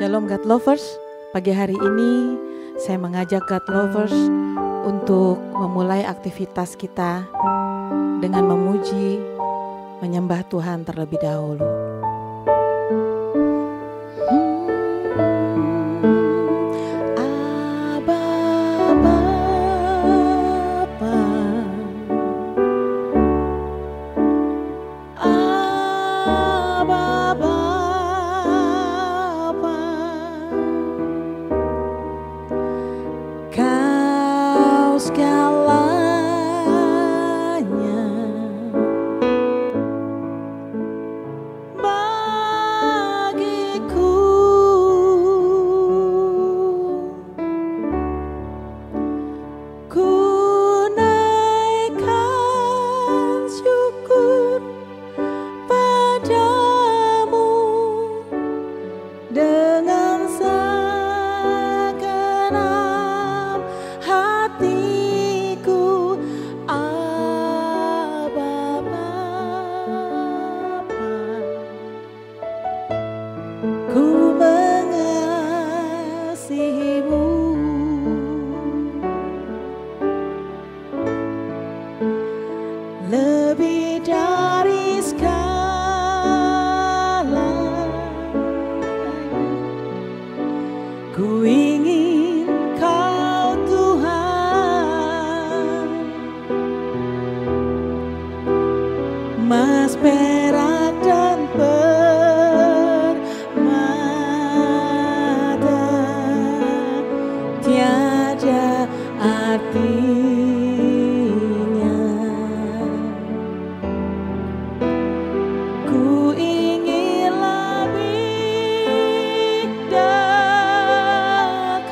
Shalom God Lovers, pagi hari ini saya mengajak God Lovers untuk memulai aktivitas kita dengan memuji, menyembah Tuhan terlebih dahulu. Emas, perak, dan permata tiada artinya. Ku ingin lebih dekat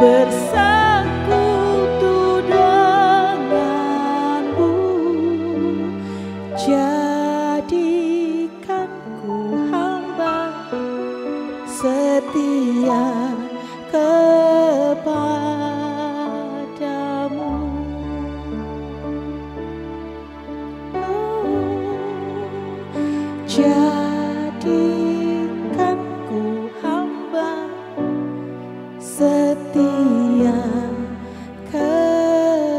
bersekutu denganmu, jadikan ku hamba setia kepadamu. Jadikan ku hamba setia kepadamu.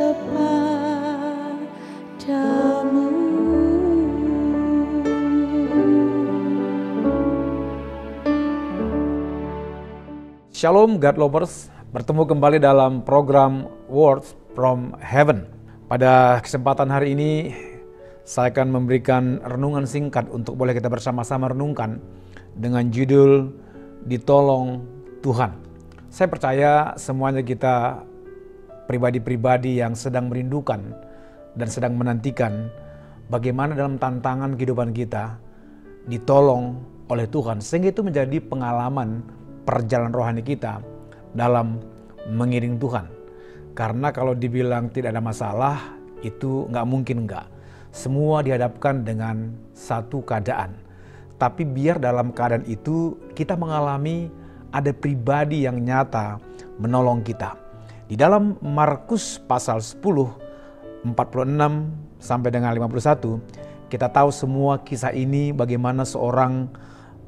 Shalom God Lovers, bertemu kembali dalam program Words from Heaven. Pada kesempatan hari ini, saya akan memberikan renungan singkat untuk boleh kita bersama-sama renungkan dengan judul Ditolong Tuhan. Saya percaya semuanya kita pribadi-pribadi yang sedang merindukan dan sedang menantikan bagaimana dalam tantangan kehidupan kita ditolong oleh Tuhan, sehingga itu menjadi pengalaman perjalanan rohani kita dalam mengiring Tuhan. Karena kalau dibilang tidak ada masalah, itu nggak mungkin nggak. Semua dihadapkan dengan satu keadaan. Tapi biar dalam keadaan itu kita mengalami ada pribadi yang nyata menolong kita. Di dalam Markus pasal 10, 46 sampai dengan 51, kita tahu semua kisah ini bagaimana seorang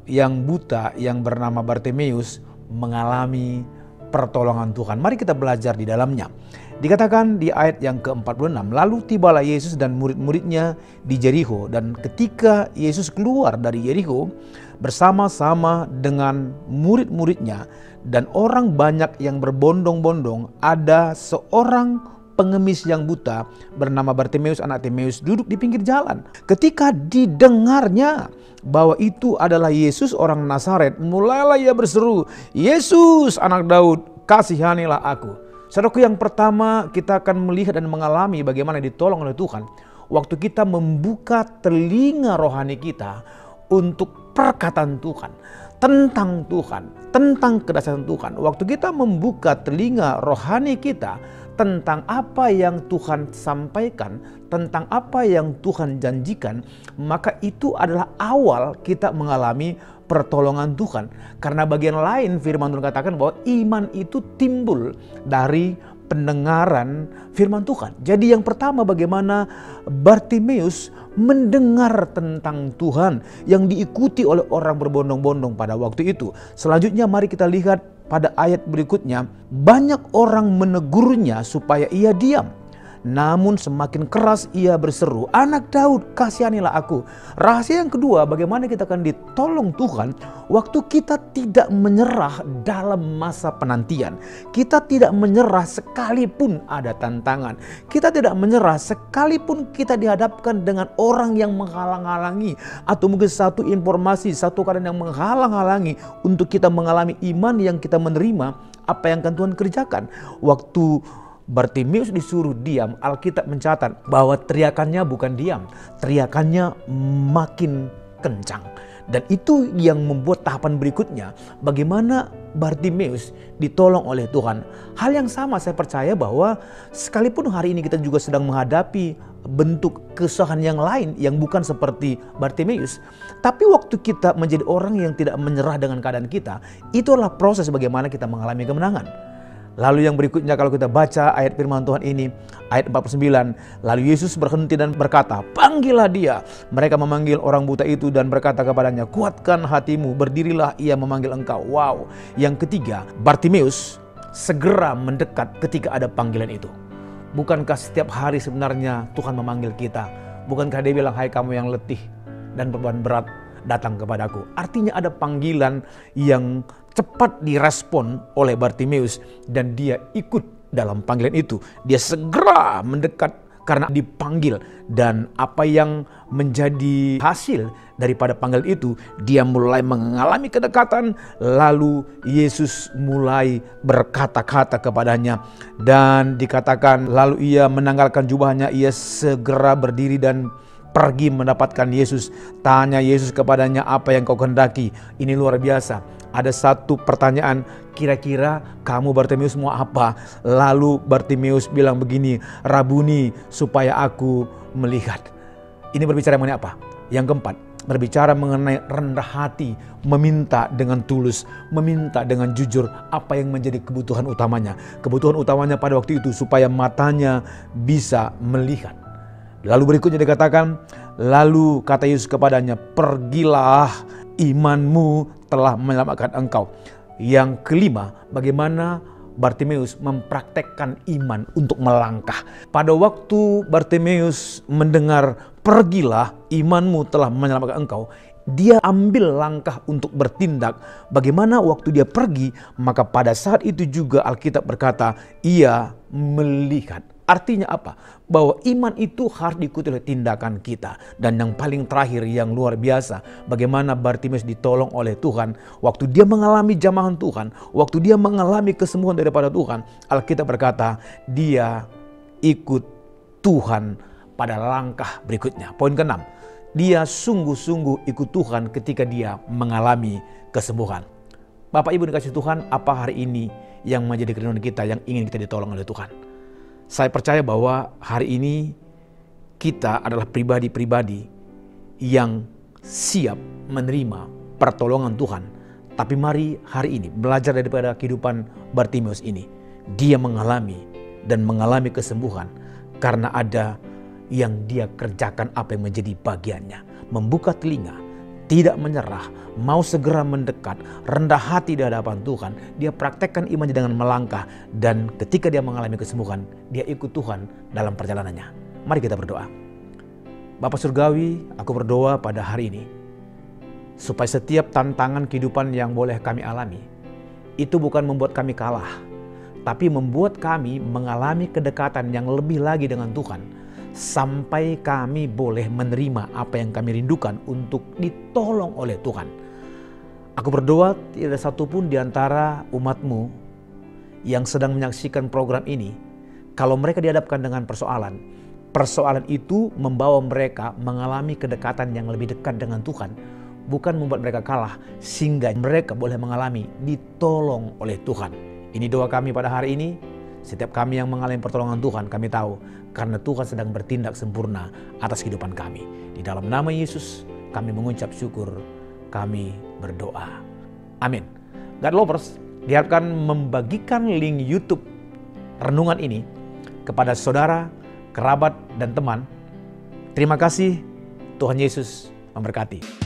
yang buta yang bernama Bartimeus mengalami pertolongan Tuhan. Mari kita belajar di dalamnya. Dikatakan di ayat yang ke-46, lalu tibalah Yesus dan murid-muridnya di Jericho, dan ketika Yesus keluar dari Jericho bersama-sama dengan murid-muridnya dan orang banyak yang berbondong-bondong, ada seorang pengemis yang buta bernama Bartimeus anak Timeus duduk di pinggir jalan. Ketika didengarnya bahwa itu adalah Yesus orang Nazaret, mulailah ia berseru, "Yesus anak Daud, kasihanilah aku." Saudaraku, yang pertama kita akan melihat dan mengalami bagaimana ditolong oleh Tuhan waktu kita membuka telinga rohani kita untuk perkataan Tuhan, tentang Tuhan, tentang kedahsyatan Tuhan. Waktu kita membuka telinga rohani kita tentang apa yang Tuhan sampaikan, tentang apa yang Tuhan janjikan, maka itu adalah awal kita mengalami pertolongan Tuhan. Karena bagian lain firman Tuhan katakan bahwa iman itu timbul dari pendengaran firman Tuhan. Jadi yang pertama, bagaimana Bartimeus mendengar tentang Tuhan yang diikuti oleh orang berbondong-bondong pada waktu itu. Selanjutnya mari kita lihat pada ayat berikutnya, banyak orang menegurnya supaya ia diam. Namun semakin keras ia berseru, "Anak Daud, kasihanilah aku." Rahasia yang kedua, bagaimana kita akan ditolong Tuhan waktu kita tidak menyerah dalam masa penantian. Kita tidak menyerah sekalipun ada tantangan. Kita tidak menyerah sekalipun kita dihadapkan dengan orang yang menghalang-halangi, atau mungkin satu informasi, satu keadaan yang menghalang-halangi untuk kita mengalami iman yang kita menerima apa yang akan Tuhan kerjakan. Waktu Bartimeus disuruh diam, Alkitab mencatat bahwa teriakannya bukan diam, teriakannya makin kencang. Dan itu yang membuat tahapan berikutnya, bagaimana Bartimeus ditolong oleh Tuhan. Hal yang sama saya percaya bahwa sekalipun hari ini kita juga sedang menghadapi bentuk kesusahan yang lain yang bukan seperti Bartimeus, tapi waktu kita menjadi orang yang tidak menyerah dengan keadaan kita, itu adalah proses bagaimana kita mengalami kemenangan. Lalu yang berikutnya kalau kita baca ayat firman Tuhan ini, ayat 49, lalu Yesus berhenti dan berkata, "Panggillah dia." Mereka memanggil orang buta itu dan berkata kepadanya, "Kuatkan hatimu, berdirilah, ia memanggil engkau." Wow. Yang ketiga, Bartimeus segera mendekat ketika ada panggilan itu. Bukankah setiap hari sebenarnya Tuhan memanggil kita? Bukankah dia bilang, "Hai kamu yang letih dan beban berat, datang kepadaku." Artinya ada panggilan yang cepat direspon oleh Bartimeus dan dia ikut dalam panggilan itu. Dia segera mendekat karena dipanggil, dan apa yang menjadi hasil daripada panggilan itu, dia mulai mengalami kedekatan. Lalu Yesus mulai berkata-kata kepadanya dan dikatakan lalu ia menanggalkan jubahnya, ia segera berdiri dan pergi mendapatkan Yesus. Tanya Yesus kepadanya, "Apa yang kau kehendaki?" Ini luar biasa. Ada satu pertanyaan, "Kira-kira kamu Bartimeus mau apa?" Lalu Bartimeus bilang begini, "Rabuni, supaya aku melihat." Ini berbicara mengenai apa? Yang keempat, berbicara mengenai rendah hati, meminta dengan tulus, meminta dengan jujur apa yang menjadi kebutuhan utamanya. Kebutuhan utamanya pada waktu itu supaya matanya bisa melihat. Lalu berikutnya dikatakan, lalu kata Yesus kepadanya, "Pergilah, imanmu telah menyelamatkan engkau." Yang kelima, bagaimana Bartimeus mempraktekkan iman untuk melangkah. Pada waktu Bartimeus mendengar, "Pergilah, imanmu telah menyelamatkan engkau," dia ambil langkah untuk bertindak. Bagaimana waktu dia pergi, maka pada saat itu juga Alkitab berkata, ia melihat. Artinya apa? Bahwa iman itu harus diikuti oleh tindakan kita. Dan yang paling terakhir, yang luar biasa, bagaimana Bartimeus ditolong oleh Tuhan. Waktu dia mengalami jamahan Tuhan, waktu dia mengalami kesembuhan daripada Tuhan, Alkitab berkata, dia ikut Tuhan pada langkah berikutnya. Poin ke-6, dia sungguh-sungguh ikut Tuhan ketika dia mengalami kesembuhan. Bapak Ibu dikasih Tuhan, apa hari ini yang menjadi kerinduan kita, yang ingin kita ditolong oleh Tuhan? Saya percaya bahwa hari ini kita adalah pribadi-pribadi yang siap menerima pertolongan Tuhan. Tapi mari hari ini belajar daripada kehidupan Bartimeus ini. Dia mengalami dan mengalami kesembuhan karena ada yang dia kerjakan apa yang menjadi bagiannya. Membuka telinga, tidak menyerah, mau segera mendekat, rendah hati di hadapan Tuhan. Dia praktekkan imannya dengan melangkah, dan ketika dia mengalami kesembuhan, dia ikut Tuhan dalam perjalanannya. Mari kita berdoa. Bapa Surgawi, aku berdoa pada hari ini, supaya setiap tantangan kehidupan yang boleh kami alami, itu bukan membuat kami kalah, tapi membuat kami mengalami kedekatan yang lebih lagi dengan Tuhan. Sampai kami boleh menerima apa yang kami rindukan untuk ditolong oleh Tuhan. Aku berdoa tidak ada satupun di antara umat-Mu yang sedang menyaksikan program ini, kalau mereka dihadapkan dengan persoalan itu membawa mereka mengalami kedekatan yang lebih dekat dengan Tuhan. Bukan membuat mereka kalah, sehingga mereka boleh mengalami ditolong oleh Tuhan. Ini doa kami pada hari ini. Setiap kami yang mengalami pertolongan Tuhan, kami tahu karena Tuhan sedang bertindak sempurna atas kehidupan kami. Di dalam nama Yesus kami mengucap syukur, kami berdoa. Amin. God Lovers diharapkan membagikan link YouTube renungan ini kepada saudara, kerabat, dan teman. Terima kasih, Tuhan Yesus memberkati.